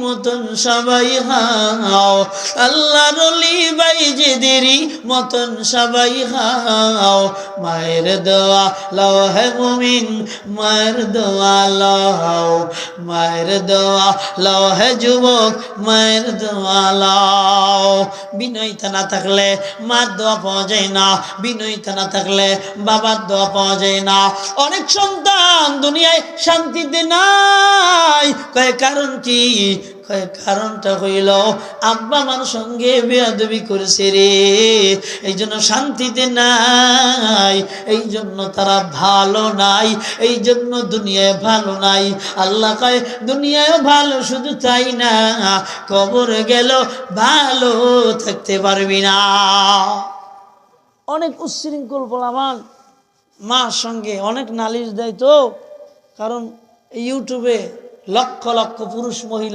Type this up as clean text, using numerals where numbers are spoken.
মতন সবাই হাও, আল্লাহর ওলি বাইজিদেরই মতন সবাই হাও। মায়ের দোয়া লও হে মুমিন, মায়ের দোয়া লও, মায়ের দোয়া লও হে যুবক, মায়ের দোয়া লও। বিনয়তা না থাকলে মার দোয়া পাওয়া যায় না, বিনয়তা না থাকলে বাবার দোয়া পাওয়া যায় না। অনেক সন্তান দুনিয়ায় শান্তিতে নাই, কয় কারণ কি? কারণটা হইল আব্বা আমার সঙ্গে বেয়াদবি করেছে রে, এই জন্য শান্তিতে নাই, এই জন্য তারা ভালো নাই, এই জন্য দুনিয়ায় ভালো নাই। আল্লাহ কয় দুনিয়ায় ভালো, শুধু তাই না, কবরে গেল ভালো থাকতে পারবি না। অনেক উচ্ছৃঙ্খল পোলাপান মার সঙ্গে অনেক নালিশ দেয় তো, কারণ ইউটিউবে লক্ষ লক্ষ পুরুষ মহিলা